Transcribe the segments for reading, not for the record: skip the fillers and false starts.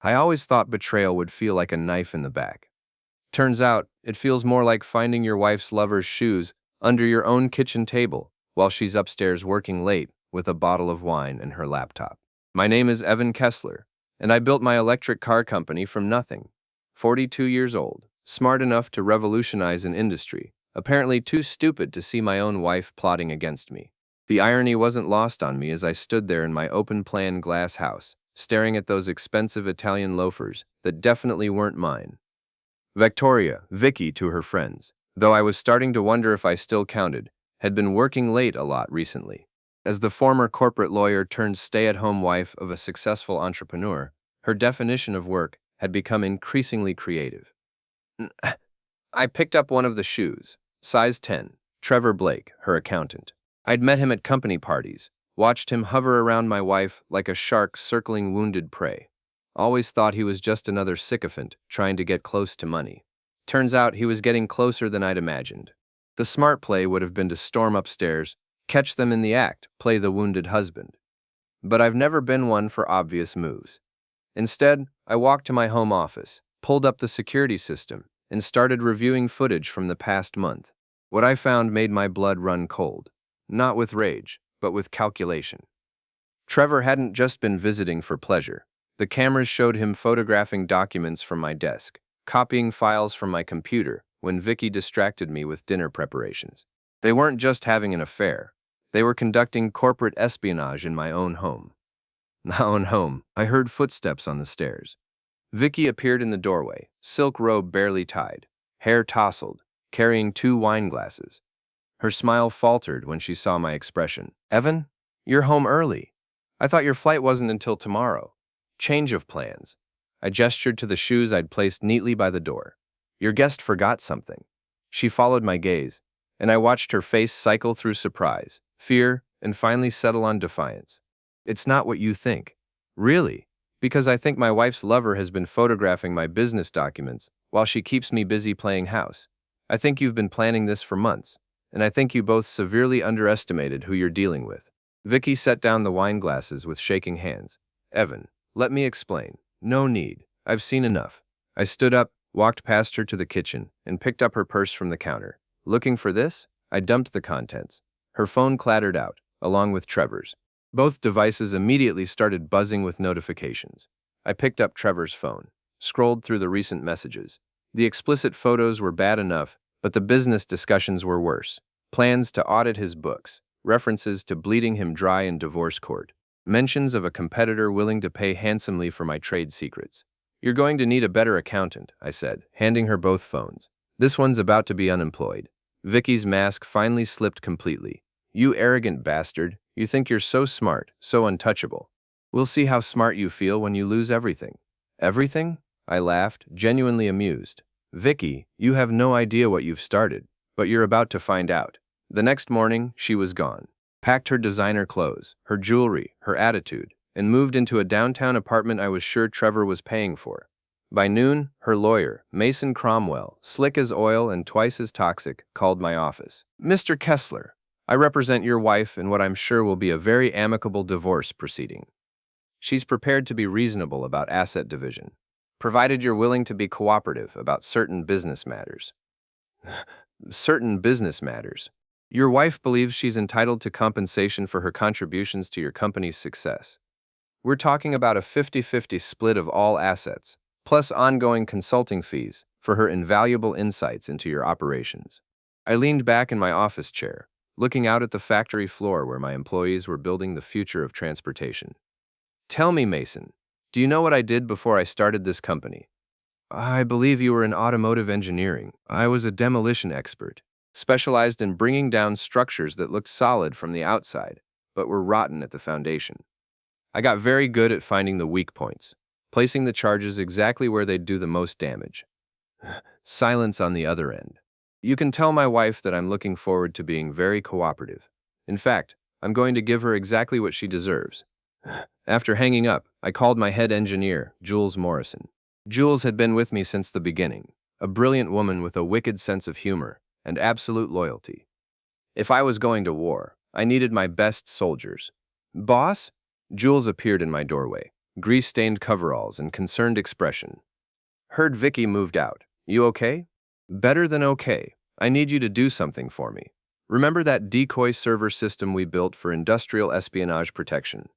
I always thought betrayal would feel like a knife in the back. Turns out, it feels more like finding your wife's lover's shoes under your own kitchen table while she's upstairs working late with a bottle of wine and her laptop. My name is Evan Kessler, and I built my electric car company from nothing. 42 years old, smart enough to revolutionize an industry, apparently too stupid to see my own wife plotting against me. The irony wasn't lost on me as I stood there in my open-plan glass house, staring at those expensive Italian loafers that definitely weren't mine. Victoria, Vicky to her friends, though I was starting to wonder if I still counted, had been working late a lot recently. As the former corporate lawyer turned stay-at-home wife of a successful entrepreneur, her definition of work had become increasingly creative. I picked up one of the shoes, size 10, Trevor Blake, her accountant. I'd met him at company parties, watched him hover around my wife like a shark circling wounded prey. Always thought he was just another sycophant trying to get close to money. Turns out he was getting closer than I'd imagined. The smart play would have been to storm upstairs, catch them in the act, play the wounded husband. But I've never been one for obvious moves. Instead, I walked to my home office, pulled up the security system, and started reviewing footage from the past month. What I found made my blood run cold. Not with rage, but with calculation. Trevor hadn't just been visiting for pleasure. The cameras showed him photographing documents from my desk, copying files from my computer when Vicky distracted me with dinner preparations. They weren't just having an affair. They were conducting corporate espionage in my own home. I heard footsteps on the stairs. Vicky appeared in the doorway, silk robe barely tied, hair tousled, carrying 2 wine glasses. Her smile faltered when she saw my expression. "Evan, you're home early. I thought your flight wasn't until tomorrow. Change of plans." I gestured to the shoes I'd placed neatly by the door. "Your guest forgot something." She followed my gaze, and I watched her face cycle through surprise, fear, and finally settle on defiance. "It's not what you think." "Really?" "Because I think my wife's lover has been photographing my business documents while she keeps me busy playing house. I think you've been planning this for months, and I think you both severely underestimated who you're dealing with." Vicky set down the wine glasses with shaking hands. "Evan, let me explain." "No need. I've seen enough." I stood up, walked past her to the kitchen, and picked up her purse from the counter. "Looking for this?" I dumped the contents. Her phone clattered out, along with Trevor's. Both devices immediately started buzzing with notifications. I picked up Trevor's phone, scrolled through the recent messages. The explicit photos were bad enough, but the business discussions were worse. Plans to audit his books, references to bleeding him dry in divorce court, mentions of a competitor willing to pay handsomely for my trade secrets. "You're going to need a better accountant," I said, handing her both phones. "This one's about to be unemployed." Vicky's mask finally slipped completely. "You arrogant bastard. You think you're so smart, so untouchable. We'll see how smart you feel when you lose everything." "Everything?" I laughed, genuinely amused. "Vicky, you have no idea what you've started, but you're about to find out." The next morning, she was gone. Packed her designer clothes, her jewelry, her attitude, and moved into a downtown apartment I was sure Trevor was paying for. By noon, her lawyer, Mason Cromwell, slick as oil and twice as toxic, called my office. "Mr. Kessler, I represent your wife in what I'm sure will be a very amicable divorce proceeding. She's prepared to be reasonable about asset division, provided you're willing to be cooperative about certain business matters." "Certain business matters?" "Your wife believes she's entitled to compensation for her contributions to your company's success. We're talking about a 50-50 split of all assets, plus ongoing consulting fees for her invaluable insights into your operations." I leaned back in my office chair, looking out at the factory floor where my employees were building the future of transportation. "Tell me, Mason, do you know what I did before I started this company?" "I believe you were in automotive engineering." "I was a demolition expert, specialized in bringing down structures that looked solid from the outside, but were rotten at the foundation. I got very good at finding the weak points, placing the charges exactly where they'd do the most damage." Silence on the other end. "You can tell my wife that I'm looking forward to being very cooperative. In fact, I'm going to give her exactly what she deserves." After hanging up, I called my head engineer, Jules Morrison. Jules had been with me since the beginning, a brilliant woman with a wicked sense of humor and absolute loyalty. If I was going to war, I needed my best soldiers. "Boss?" Jules appeared in my doorway. grease-stained coveralls, and concerned expression. Heard Vicky moved out. You okay? Better than okay. I need you to do something for me. Remember that decoy server system we built for industrial espionage protection?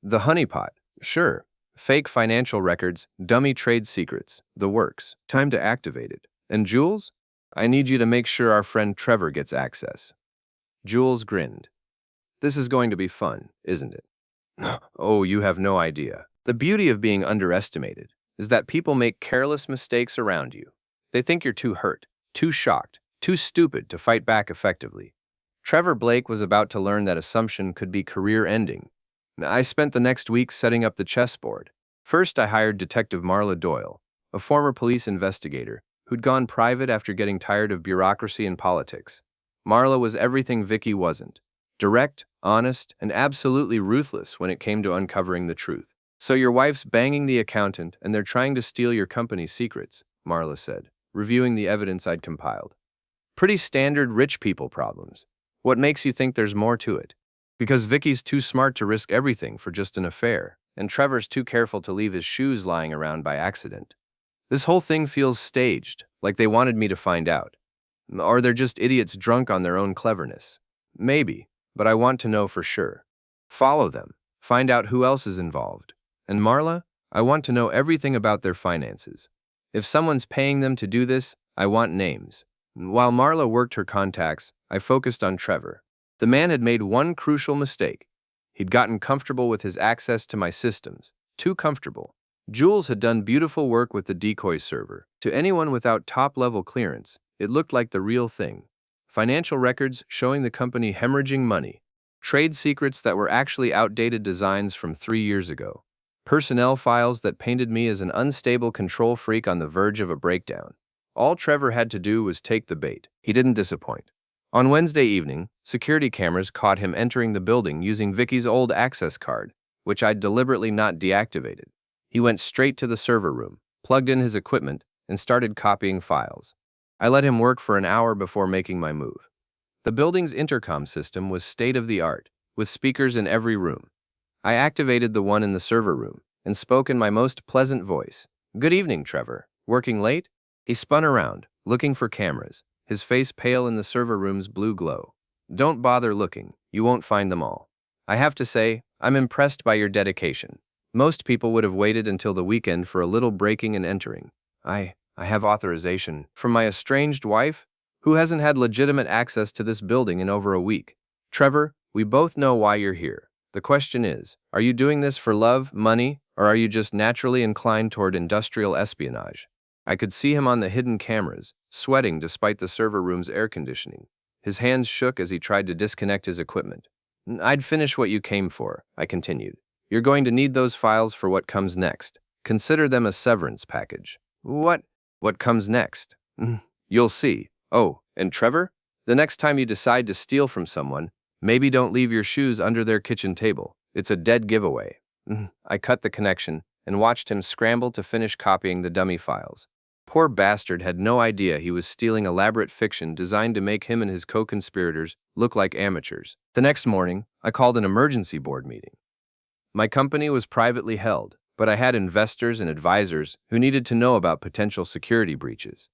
The honeypot. Sure. Fake financial records, dummy trade secrets, the works. Time to activate it. And Jules? I need you to make sure our friend Trevor gets access. Jules grinned. This is going to be fun, isn't it? Oh, you have no idea. The beauty of being underestimated is that people make careless mistakes around you. They think you're too hurt, too shocked, too stupid to fight back effectively. Trevor Blake was about to learn that assumption could be career-ending. I spent the next week setting up the chessboard. First, I hired Detective Marla Doyle, a former police investigator who'd gone private after getting tired of bureaucracy and politics. Marla was everything Vicky wasn't. Direct, honest, and absolutely ruthless when it came to uncovering the truth. So your wife's banging the accountant and they're trying to steal your company's secrets, Marla said, reviewing the evidence I'd compiled. Pretty standard rich people problems. What makes you think there's more to it? Because Vicky's too smart to risk everything for just an affair, and Trevor's too careful to leave his shoes lying around by accident. This whole thing feels staged, like they wanted me to find out. Or they're just idiots drunk on their own cleverness. Maybe, but I want to know for sure. Follow them. Find out who else is involved. And Marla, I want to know everything about their finances. If someone's paying them to do this, I want names. While Marla worked her contacts, I focused on Trevor. The man had made one crucial mistake. He'd gotten comfortable with his access to my systems. Too comfortable. Jules had done beautiful work with the decoy server. To anyone without top-level clearance, it looked like the real thing. Financial records showing the company hemorrhaging money. Trade secrets that were actually outdated designs from 3 years ago. Personnel files that painted me as an unstable control freak on the verge of a breakdown. All Trevor had to do was take the bait. He didn't disappoint. On Wednesday evening, security cameras caught him entering the building using Vicky's old access card, which I'd deliberately not deactivated. He went straight to the server room, plugged in his equipment, and started copying files. I let him work for an hour before making my move. The building's intercom system was state-of-the-art, with speakers in every room. I activated the one in the server room and spoke in my most pleasant voice. "Good evening, Trevor. Working late?" He spun around, looking for cameras, his face pale in the server room's blue glow. "Don't bother looking. You won't find them all. I have to say, I'm impressed by your dedication. Most people would have waited until the weekend for a little breaking and entering. I have authorization from my estranged wife, who hasn't had legitimate access to this building in over a week. Trevor, we both know why you're here. The question is, are you doing this for love, money, or are you just naturally inclined toward industrial espionage?" I could see him on the hidden cameras, sweating despite the server room's air conditioning. His hands shook as he tried to disconnect his equipment. "I'd finish what you came for," I continued. "You're going to need those files for what comes next. Consider them a severance package." What comes next? You'll see. Oh, and Trevor, the next time you decide to steal from someone, maybe don't leave your shoes under their kitchen table. It's a dead giveaway. I cut the connection and watched him scramble to finish copying the dummy files. Poor bastard had no idea he was stealing elaborate fiction designed to make him and his co-conspirators look like amateurs. The next morning, I called an emergency board meeting. My company was privately held, but I had investors and advisors who needed to know about potential security breaches.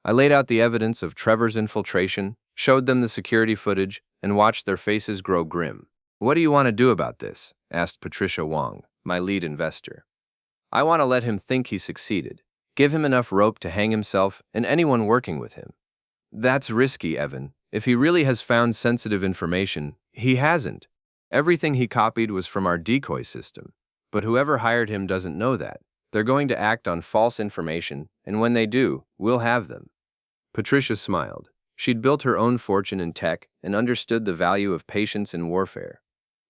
I laid out the evidence of Trevor's infiltration, showed them the security footage, and watched their faces grow grim. "What do you want to do about this?" asked Patricia Wong, my lead investor. "I want to let him think he succeeded. Give him enough rope to hang himself and anyone working with him." "That's risky, Evan. If he really has found sensitive information, he hasn't. Everything he copied was from our decoy system. But whoever hired him doesn't know that. They're going to act on false information, and when they do, we'll have them." Patricia smiled. She'd built her own fortune in tech and understood the value of patience in warfare.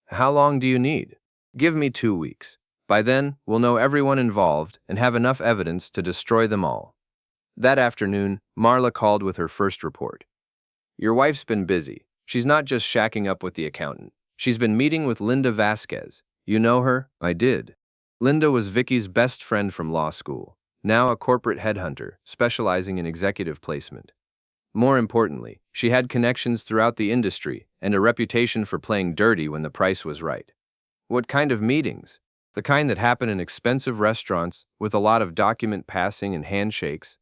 "How long do you need?" "Give me 2 weeks. By then, we'll know everyone involved and have enough evidence to destroy them all." That afternoon, Marla called with her first report. "Your wife's been busy. She's not just shacking up with the accountant. She's been meeting with Linda Vasquez. You know her?" I did. Linda was Vicky's best friend from law school, now a corporate headhunter specializing in executive placement. More importantly, she had connections throughout the industry and a reputation for playing dirty when the price was right. "What kind of meetings?" The kind that happen in expensive restaurants with a lot of document passing and handshakes.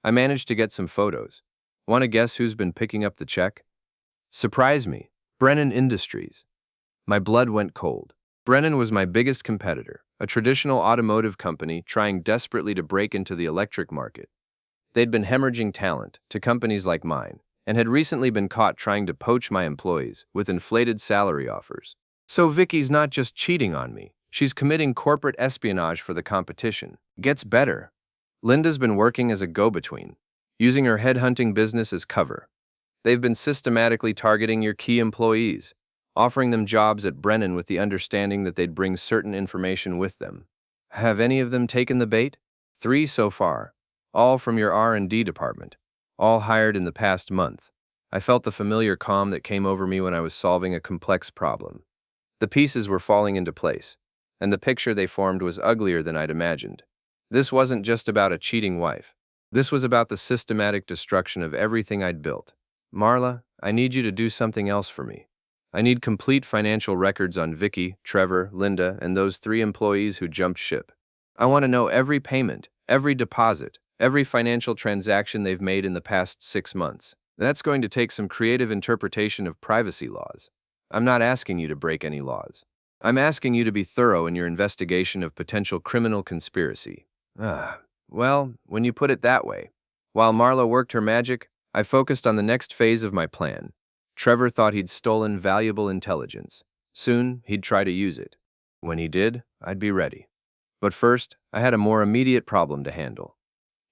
I managed to get some photos. Want to guess who's been picking up the check? Surprise me. Brennan Industries. My blood went cold. Brennan was my biggest competitor, a traditional automotive company trying desperately to break into the electric market. They'd been hemorrhaging talent to companies like mine and had recently been caught trying to poach my employees with inflated salary offers. So Vicky's not just cheating on me, she's committing corporate espionage for the competition. Gets better. Linda's been working as a go-between, using her headhunting business as cover. They've been systematically targeting your key employees, offering them jobs at Brennan with the understanding that they'd bring certain information with them. Have any of them taken the bait? 3 so far, all from your R&D department, all hired in the past month. I felt the familiar calm that came over me when I was solving a complex problem. The pieces were falling into place, and the picture they formed was uglier than I'd imagined. This wasn't just about a cheating wife. This was about the systematic destruction of everything I'd built. Marla, I need you to do something else for me. I need complete financial records on Vicky, Trevor, Linda, and those 3 employees who jumped ship. I want to know every payment, every deposit, every financial transaction they've made in the past 6 months. That's going to take some creative interpretation of privacy laws. I'm not asking you to break any laws. I'm asking you to be thorough in your investigation of potential criminal conspiracy. Well, when you put it that way. While Marla worked her magic, I focused on the next phase of my plan. Trevor thought he'd stolen valuable intelligence. Soon, he'd try to use it. When he did, I'd be ready. But first, I had a more immediate problem to handle.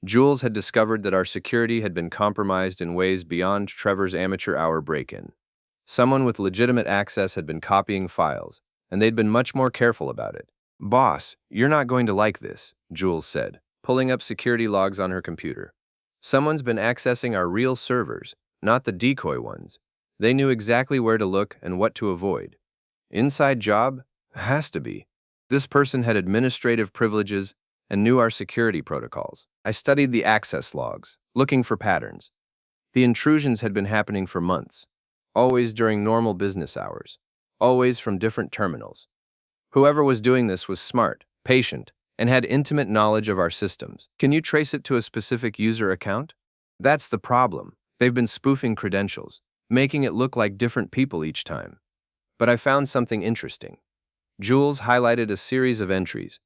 Jules had discovered that our security had been compromised in ways beyond Trevor's amateur hour break-in. Someone with legitimate access had been copying files, and they'd been much more careful about it. "Boss, you're not going to like this," Jules said, pulling up security logs on her computer. "Someone's been accessing our real servers, not the decoy ones. They knew exactly where to look and what to avoid. Inside job? Has to be. This person had administrative privileges and knew our security protocols. I studied the access logs, looking for patterns. The intrusions had been happening for months, always during normal business hours, always from different terminals. Whoever was doing this was smart, patient, and had intimate knowledge of our systems. Can you trace it to a specific user account? That's the problem. They've been spoofing credentials, making it look like different people each time. But I found something interesting. Jules highlighted a series of entries.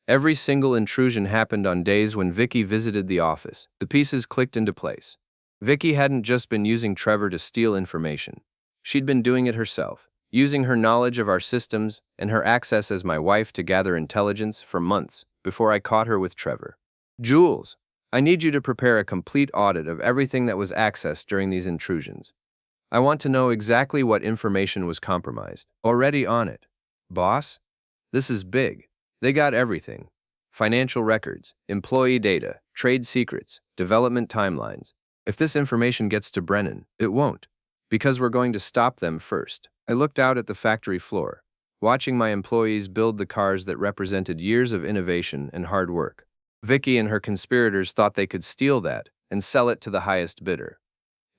Every single intrusion happened on days when Vicky visited the office. The pieces clicked into place. Vicky hadn't just been using Trevor to steal information. She'd been doing it herself, using her knowledge of our systems and her access as my wife to gather intelligence for months before I caught her with Trevor. "Jules, I need you to prepare a complete audit of everything that was accessed during these intrusions. I want to know exactly what information was compromised." "Already on it." "Boss, this is big. They got everything. Financial records, employee data, trade secrets, development timelines. If this information gets to Brennan, it won't, because we're going to stop them first." I looked out at the factory floor, watching my employees build the cars that represented years of innovation and hard work. Vicky and her conspirators thought they could steal that and sell it to the highest bidder.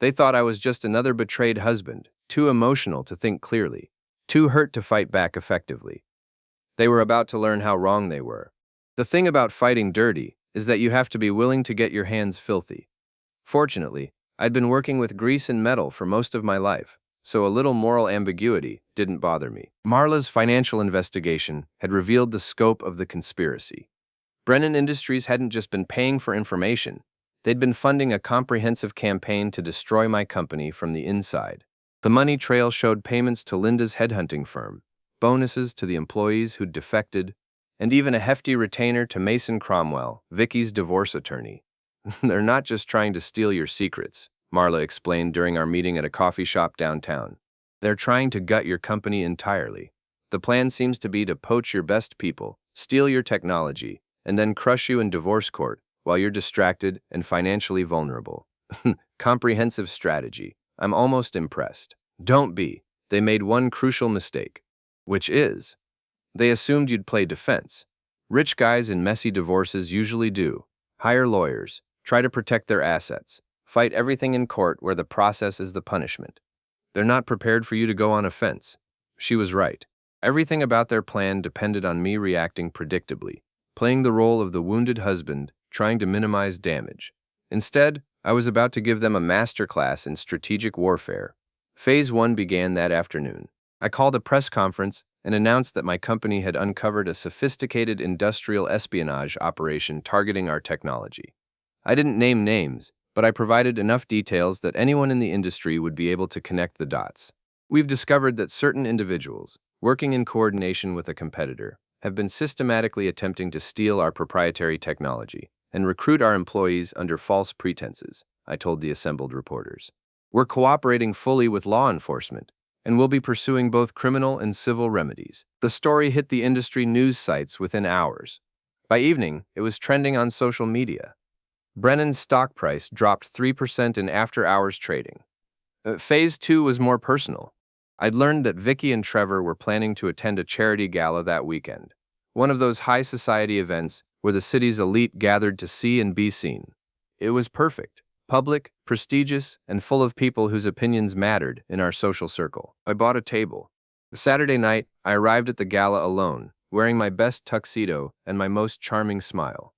They thought I was just another betrayed husband, too emotional to think clearly, too hurt to fight back effectively. They were about to learn how wrong they were. The thing about fighting dirty is that you have to be willing to get your hands filthy. Fortunately, I'd been working with grease and metal for most of my life, so a little moral ambiguity didn't bother me. Marla's financial investigation had revealed the scope of the conspiracy. Brennan Industries hadn't just been paying for information, they'd been funding a comprehensive campaign to destroy my company from the inside. The money trail showed payments to Linda's headhunting firm, bonuses to the employees who'd defected, and even a hefty retainer to Mason Cromwell, Vicky's divorce attorney. "They're not just trying to steal your secrets," Marla explained during our meeting at a coffee shop downtown. "They're trying to gut your company entirely. The plan seems to be to poach your best people, steal your technology, and then crush you in divorce court while you're distracted and financially vulnerable." Comprehensive strategy. I'm almost impressed. Don't be. They made one crucial mistake. Which is, they assumed you'd play defense. Rich guys in messy divorces usually do. Hire lawyers, try to protect their assets, fight everything in court where the process is the punishment. They're not prepared for you to go on offense. She was right. Everything about their plan depended on me reacting predictably, playing the role of the wounded husband, trying to minimize damage. Instead, I was about to give them a masterclass in strategic warfare. Phase 1 began that afternoon. I called a press conference and announced that my company had uncovered a sophisticated industrial espionage operation targeting our technology. I didn't name names, but I provided enough details that anyone in the industry would be able to connect the dots. We've discovered that certain individuals, working in coordination with a competitor, have been systematically attempting to steal our proprietary technology and recruit our employees under false pretenses, I told the assembled reporters. We're cooperating fully with law enforcement, and we'll be pursuing both criminal and civil remedies. The story hit the industry news sites within hours. By evening, it was trending on social media. Brennan's stock price dropped 3% in after-hours trading. Phase 2 was more personal. I'd learned that Vicky and Trevor were planning to attend a charity gala that weekend, one of those high society events where the city's elite gathered to see and be seen. It was perfect, public, prestigious, and full of people whose opinions mattered in our social circle. I bought a table. Saturday night, I arrived at the gala alone, wearing my best tuxedo and my most charming smile.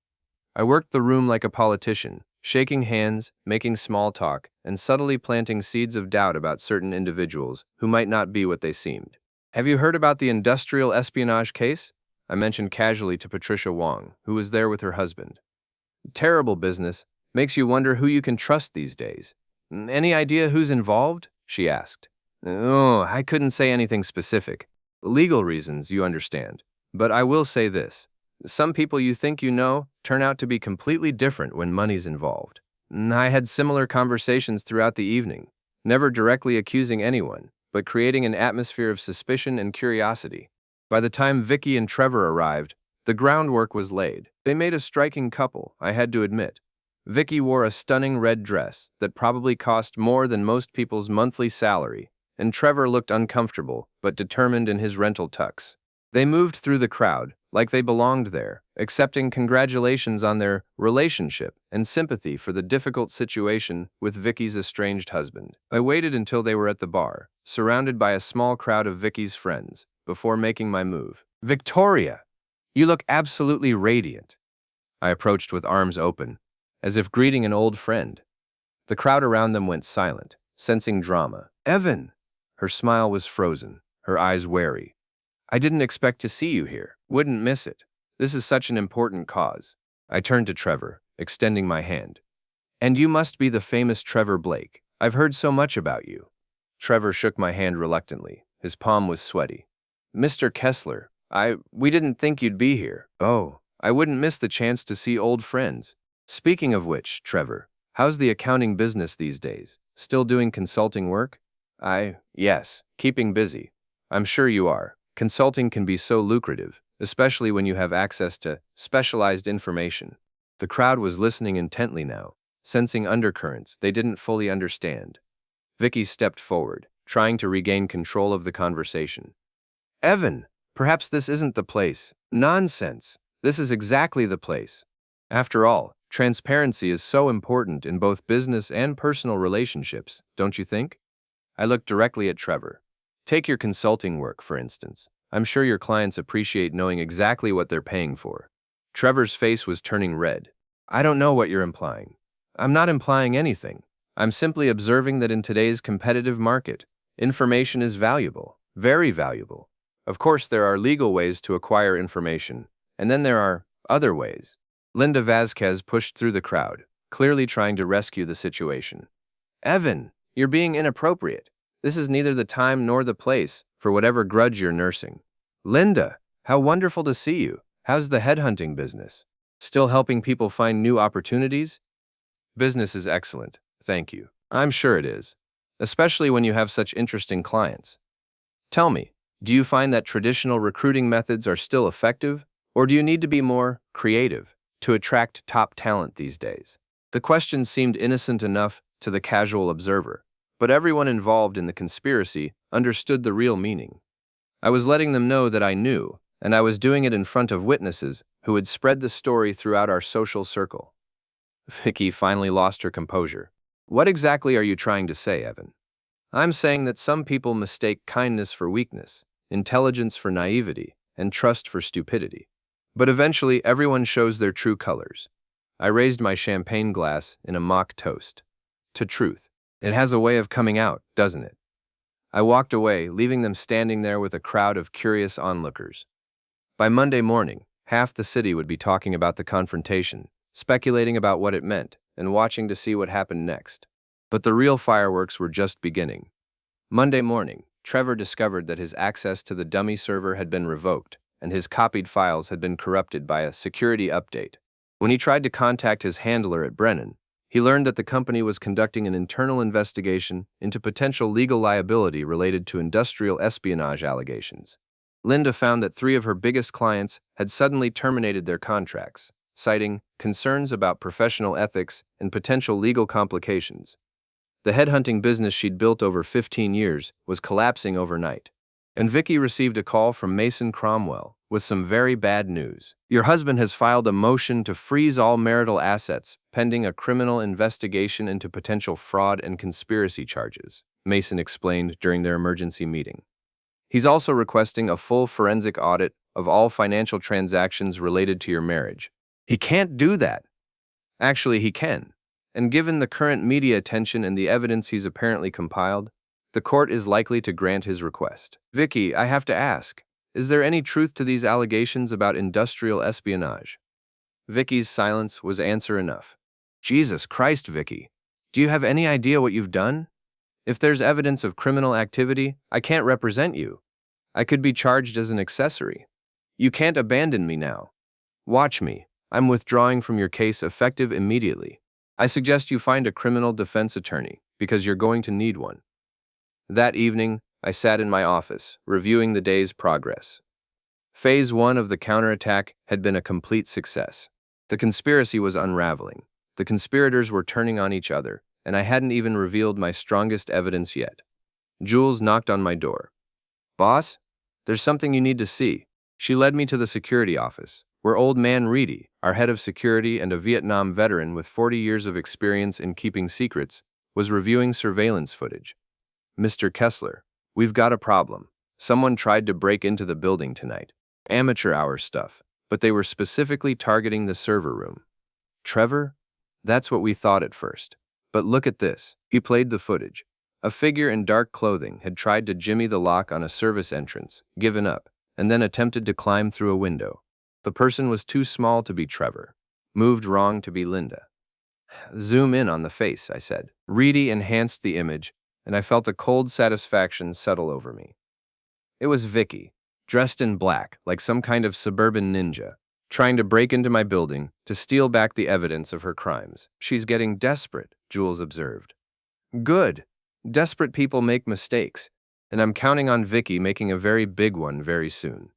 I worked the room like a politician, shaking hands, making small talk, and subtly planting seeds of doubt about certain individuals who might not be what they seemed. Have you heard about the industrial espionage case? I mentioned casually to Patricia Wong, who was there with her husband. Terrible business. Makes you wonder who you can trust these days. Any idea who's involved? She asked. Oh, I couldn't say anything specific. Legal reasons, you understand. But I will say this. Some people you think you know turn out to be completely different when money's involved. I had similar conversations throughout the evening, never directly accusing anyone, but creating an atmosphere of suspicion and curiosity. By the time Vicky and Trevor arrived, the groundwork was laid. They made a striking couple, I had to admit. Vicky wore a stunning red dress that probably cost more than most people's monthly salary, and Trevor looked uncomfortable but determined in his rental tux. They moved through the crowd, like they belonged there, accepting congratulations on their relationship and sympathy for the difficult situation with Vicky's estranged husband. I waited until they were at the bar, surrounded by a small crowd of Vicky's friends, before making my move. Victoria, you look absolutely radiant. I approached with arms open, as if greeting an old friend. The crowd around them went silent, sensing drama. Evan! Her smile was frozen, her eyes wary. I didn't expect to see you here. Wouldn't miss it. This is such an important cause. I turned to Trevor, extending my hand. And you must be the famous Trevor Blake. I've heard so much about you. Trevor shook my hand reluctantly. His palm was sweaty. Mr. Kessler, we didn't think you'd be here. Oh, I wouldn't miss the chance to see old friends. Speaking of which, Trevor, how's the accounting business these days? Still doing consulting work? Yes, keeping busy. I'm sure you are. Consulting can be so lucrative, especially when you have access to specialized information. The crowd was listening intently now, sensing undercurrents they didn't fully understand. Vicky stepped forward, trying to regain control of the conversation. Evan, perhaps this isn't the place. Nonsense. This is exactly the place. After all, transparency is so important in both business and personal relationships, don't you think? I looked directly at Trevor. Take your consulting work, for instance. I'm sure your clients appreciate knowing exactly what they're paying for. Trevor's face was turning red. I don't know what you're implying. I'm not implying anything. I'm simply observing that in today's competitive market, information is valuable, very valuable. Of course, there are legal ways to acquire information, and then there are other ways. Linda Vasquez pushed through the crowd, clearly trying to rescue the situation. Evan, you're being inappropriate. This is neither the time nor the place for whatever grudge you're nursing. Linda, how wonderful to see you. How's the headhunting business? Still helping people find new opportunities? Business is excellent, thank you. I'm sure it is, especially when you have such interesting clients. Tell me, do you find that traditional recruiting methods are still effective, or do you need to be more creative to attract top talent these days? The question seemed innocent enough to the casual observer, but everyone involved in the conspiracy understood the real meaning. I was letting them know that I knew, and I was doing it in front of witnesses who had spread the story throughout our social circle. Vicky finally lost her composure. What exactly are you trying to say, Evan? I'm saying that some people mistake kindness for weakness, intelligence for naivety, and trust for stupidity. But eventually, everyone shows their true colors. I raised my champagne glass in a mock toast. To truth. It has a way of coming out, doesn't it? I walked away, leaving them standing there with a crowd of curious onlookers. By Monday morning, half the city would be talking about the confrontation, speculating about what it meant, and watching to see what happened next. But the real fireworks were just beginning. Monday morning, Trevor discovered that his access to the dummy server had been revoked, and his copied files had been corrupted by a security update. When he tried to contact his handler at Brennan, he learned that the company was conducting an internal investigation into potential legal liability related to industrial espionage allegations. Linda found that 3 of her biggest clients had suddenly terminated their contracts, citing concerns about professional ethics and potential legal complications. The headhunting business she'd built over 15 years was collapsing overnight. And Vicky received a call from Mason Cromwell with some very bad news. Your husband has filed a motion to freeze all marital assets pending a criminal investigation into potential fraud and conspiracy charges, Mason explained during their emergency meeting. He's also requesting a full forensic audit of all financial transactions related to your marriage. He can't do that. Actually, he can. And given the current media attention and the evidence he's apparently compiled, the court is likely to grant his request. Vicky, I have to ask, is there any truth to these allegations about industrial espionage? Vicky's silence was answer enough. Jesus Christ, Vicky. Do you have any idea what you've done? If there's evidence of criminal activity, I can't represent you. I could be charged as an accessory. You can't abandon me now. Watch me. I'm withdrawing from your case effective immediately. I suggest you find a criminal defense attorney, because you're going to need one. That evening, I sat in my office, reviewing the day's progress. Phase 1 of the counterattack had been a complete success. The conspiracy was unraveling. The conspirators were turning on each other, and I hadn't even revealed my strongest evidence yet. Jules knocked on my door. Boss, there's something you need to see. She led me to the security office, where old man Reedy, our head of security and a Vietnam veteran with 40 years of experience in keeping secrets, was reviewing surveillance footage. Mr. Kessler, we've got a problem. Someone tried to break into the building tonight. Amateur hour stuff, but they were specifically targeting the server room. Trevor? That's what we thought at first. But look at this. He played the footage. A figure in dark clothing had tried to jimmy the lock on a service entrance, given up, and then attempted to climb through a window. The person was too small to be Trevor. Moved wrong to be Linda. Zoom in on the face, I said. Reedy enhanced the image, and I felt a cold satisfaction settle over me. It was Vicky, dressed in black, like some kind of suburban ninja, trying to break into my building to steal back the evidence of her crimes. She's getting desperate, Jules observed. Good. Desperate people make mistakes, and I'm counting on Vicky making a very big one very soon.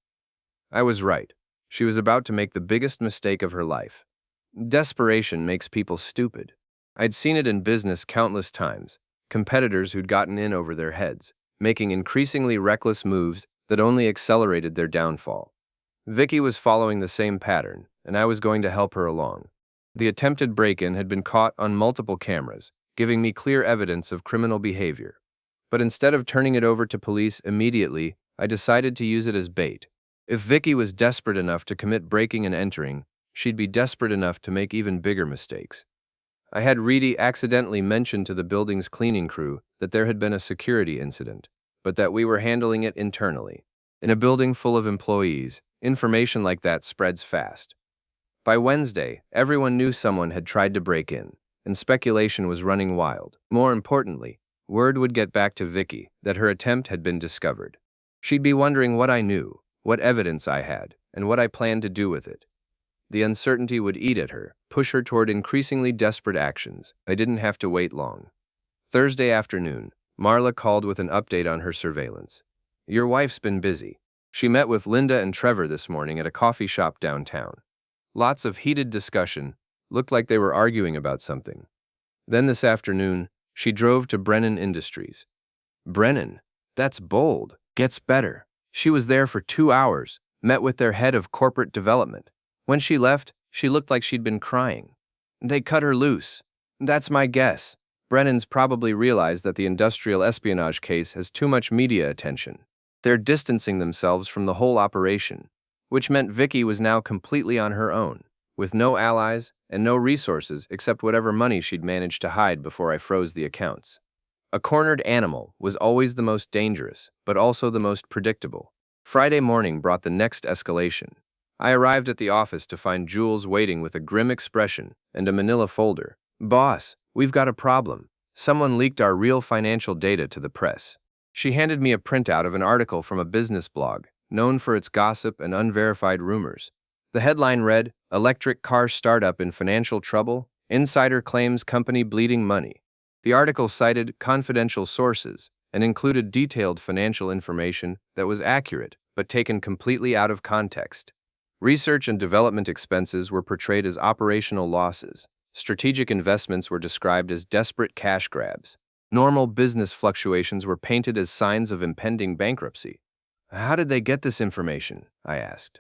I was right. She was about to make the biggest mistake of her life. Desperation makes people stupid. I'd seen it in business countless times. Competitors who'd gotten in over their heads, making increasingly reckless moves that only accelerated their downfall. Vicky was following the same pattern, and I was going to help her along. The attempted break-in had been caught on multiple cameras, giving me clear evidence of criminal behavior. But instead of turning it over to police immediately, I decided to use it as bait. If Vicky was desperate enough to commit breaking and entering, she'd be desperate enough to make even bigger mistakes. I had Reedy accidentally mention to the building's cleaning crew that there had been a security incident, but that we were handling it internally. In a building full of employees, information like that spreads fast. By Wednesday, everyone knew someone had tried to break in, and speculation was running wild. More importantly, word would get back to Vicky that her attempt had been discovered. She'd be wondering what I knew, what evidence I had, and what I planned to do with it. The uncertainty would eat at her, push her toward increasingly desperate actions. I didn't have to wait long. Thursday afternoon, Marla called with an update on her surveillance. Your wife's been busy. She met with Linda and Trevor this morning at a coffee shop downtown. Lots of heated discussion. Looked like they were arguing about something. Then this afternoon, she drove to Brennan Industries. Brennan? That's bold. Gets better. She was there for 2 hours, met with their head of corporate development. When she left, she looked like she'd been crying. They cut her loose. That's my guess. Brennan's probably realized that the industrial espionage case has too much media attention. They're distancing themselves from the whole operation, which meant Vicky was now completely on her own, with no allies and no resources except whatever money she'd managed to hide before I froze the accounts. A cornered animal was always the most dangerous, but also the most predictable. Friday morning brought the next escalation. I arrived at the office to find Jules waiting with a grim expression and a manila folder. "Boss, we've got a problem. Someone leaked our real financial data to the press." She handed me a printout of an article from a business blog, known for its gossip and unverified rumors. The headline read, "Electric Car Startup in Financial Trouble, Insider Claims Company Bleeding Money." The article cited confidential sources and included detailed financial information that was accurate but taken completely out of context. Research and development expenses were portrayed as operational losses. Strategic investments were described as desperate cash grabs. Normal business fluctuations were painted as signs of impending bankruptcy. "How did they get this information?" I asked.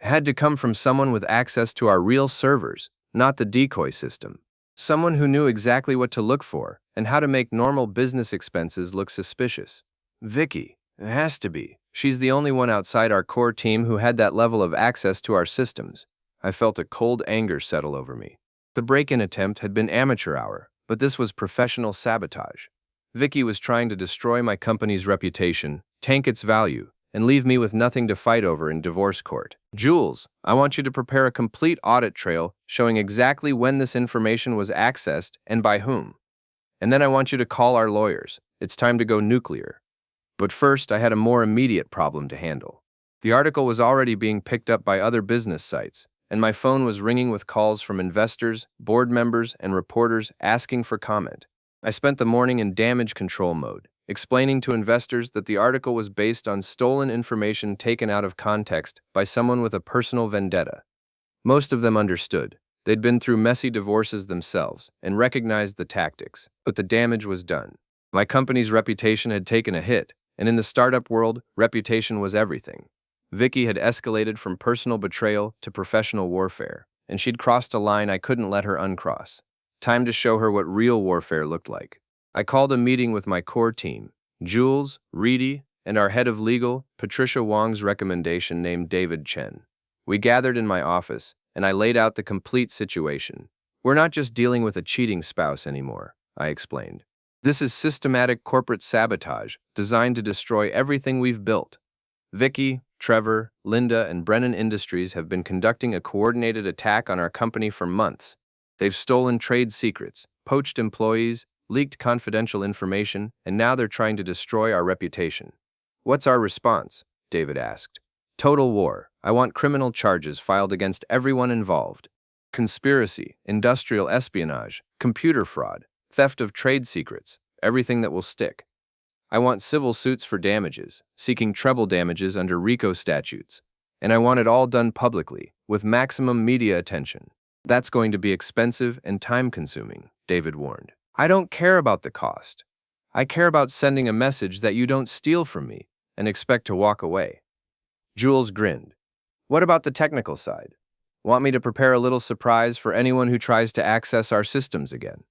"It had to come from someone with access to our real servers, not the decoy system. Someone who knew exactly what to look for and how to make normal business expenses look suspicious. Vicky, it has to be. She's the only one outside our core team who had that level of access to our systems." I felt a cold anger settle over me. The break-in attempt had been amateur hour, but this was professional sabotage. Vicky was trying to destroy my company's reputation, tank its value, and leave me with nothing to fight over in divorce court. "Jules, I want you to prepare a complete audit trail showing exactly when this information was accessed and by whom. And then I want you to call our lawyers. It's time to go nuclear." But first, I had a more immediate problem to handle. The article was already being picked up by other business sites, and my phone was ringing with calls from investors, board members, and reporters asking for comment. I spent the morning in damage control mode, explaining to investors that the article was based on stolen information taken out of context by someone with a personal vendetta. Most of them understood. They'd been through messy divorces themselves and recognized the tactics, but the damage was done. My company's reputation had taken a hit, and in the startup world, reputation was everything. Vicky had escalated from personal betrayal to professional warfare, and she'd crossed a line I couldn't let her uncross. Time to show her what real warfare looked like. I called a meeting with my core team, Jules, Reedy, and our head of legal, Patricia Wong's recommendation named David Chen. We gathered in my office, and I laid out the complete situation. "We're not just dealing with a cheating spouse anymore," I explained. "This is systematic corporate sabotage designed to destroy everything we've built. Vicky, Trevor, Linda, and Brennan Industries have been conducting a coordinated attack on our company for months. They've stolen trade secrets, poached employees, leaked confidential information, and now they're trying to destroy our reputation." "What's our response?" David asked. "Total war. I want criminal charges filed against everyone involved. Conspiracy, industrial espionage, computer fraud, theft of trade secrets, everything that will stick. I want civil suits for damages, seeking treble damages under RICO statutes. And I want it all done publicly, with maximum media attention. That's going to be expensive and time-consuming," David warned. "I don't care about the cost. I care about sending a message that you don't steal from me and expect to walk away." Jules grinned. "What about the technical side? Want me to prepare a little surprise for anyone who tries to access our systems again?"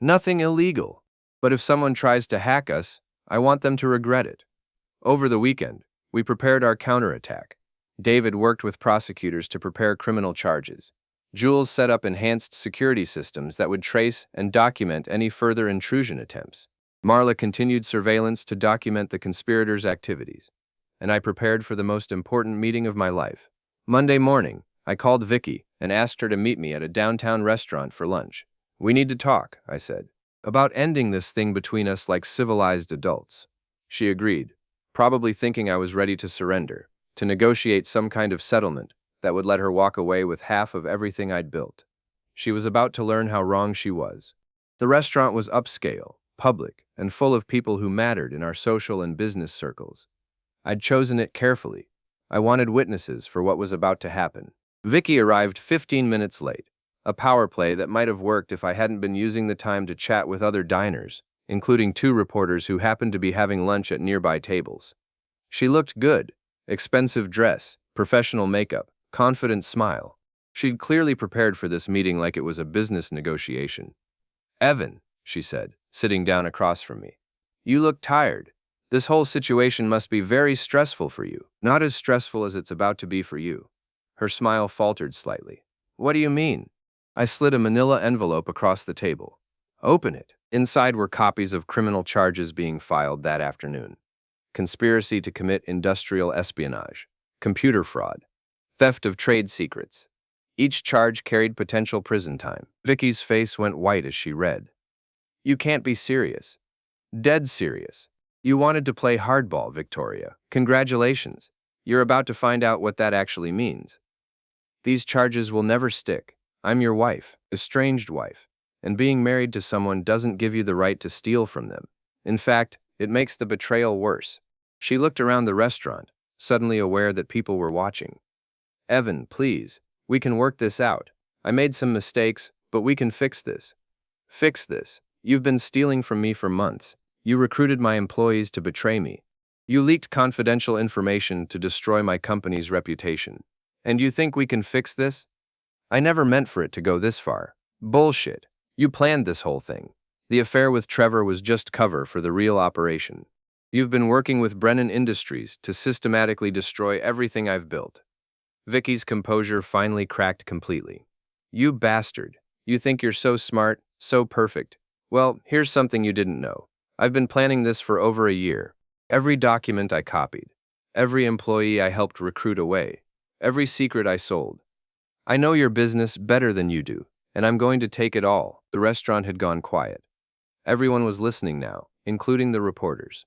"Nothing illegal. But if someone tries to hack us, I want them to regret it." Over the weekend, we prepared our counterattack. David worked with prosecutors to prepare criminal charges. Jules set up enhanced security systems that would trace and document any further intrusion attempts. Marla continued surveillance to document the conspirators' activities. And I prepared for the most important meeting of my life. Monday morning, I called Vicky and asked her to meet me at a downtown restaurant for lunch. "We need to talk," I said, "about ending this thing between us like civilized adults." She agreed, probably thinking I was ready to surrender, to negotiate some kind of settlement that would let her walk away with half of everything I'd built. She was about to learn how wrong she was. The restaurant was upscale, public, and full of people who mattered in our social and business circles. I'd chosen it carefully. I wanted witnesses for what was about to happen. Vicky arrived 15 minutes late, a power play that might have worked if I hadn't been using the time to chat with other diners, including 2 reporters who happened to be having lunch at nearby tables. She looked good, expensive dress, professional makeup, confident smile. She'd clearly prepared for this meeting like it was a business negotiation. "Evan," she said, sitting down across from me, "you look tired. This whole situation must be very stressful for you, not as stressful as it's about to be for you. Her smile faltered slightly. What do you mean? I slid a manila envelope across the table. Open it. Inside were copies of criminal charges being filed that afternoon. Conspiracy to commit industrial espionage, computer fraud, theft of trade secrets. Each charge carried potential prison time. Vicky's face went white as she read. You can't be serious. Dead serious. You wanted to play hardball, Victoria. Congratulations. You're about to find out what that actually means. These charges will never stick. I'm your wife, estranged wife, and being married to someone doesn't give you the right to steal from them. In fact, it makes the betrayal worse. She looked around the restaurant, suddenly aware that people were watching. Evan, please, we can work this out. I made some mistakes, but we can fix this. Fix this. You've been stealing from me for months. You recruited my employees to betray me. You leaked confidential information to destroy my company's reputation. And you think we can fix this? I never meant for it to go this far. Bullshit. You planned this whole thing. The affair with Trevor was just cover for the real operation. You've been working with Brennan Industries to systematically destroy everything I've built. Vicky's composure finally cracked completely. You bastard. You think you're so smart, so perfect. Well, here's something you didn't know. I've been planning this for over a year. Every document I copied, every employee I helped recruit away, every secret I sold. I know your business better than you do, and I'm going to take it all. The restaurant had gone quiet. Everyone was listening now, including the reporters.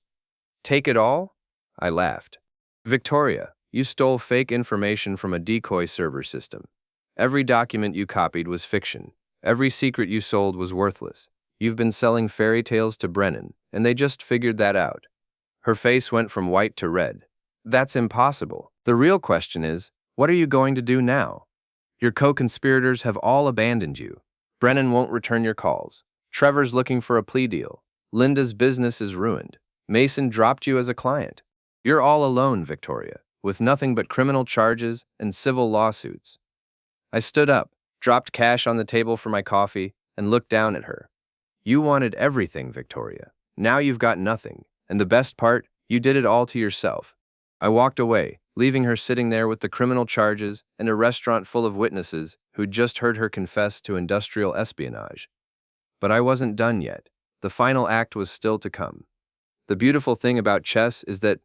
Take it all? I laughed. Victoria, you stole fake information from a decoy server system. Every document you copied was fiction. Every secret you sold was worthless. You've been selling fairy tales to Brennan, and they just figured that out. Her face went from white to red. That's impossible. The real question is, what are you going to do now? Your co-conspirators have all abandoned you. Brennan won't return your calls. Trevor's looking for a plea deal. Linda's business is ruined. Mason dropped you as a client. You're all alone, Victoria, with nothing but criminal charges and civil lawsuits. I stood up, dropped cash on the table for my coffee, and looked down at her. You wanted everything, Victoria. Now you've got nothing, and the best part, you did it all to yourself. I walked away, leaving her sitting there with the criminal charges and a restaurant full of witnesses who'd just heard her confess to industrial espionage. But I wasn't done yet. The final act was still to come. The beautiful thing about chess is that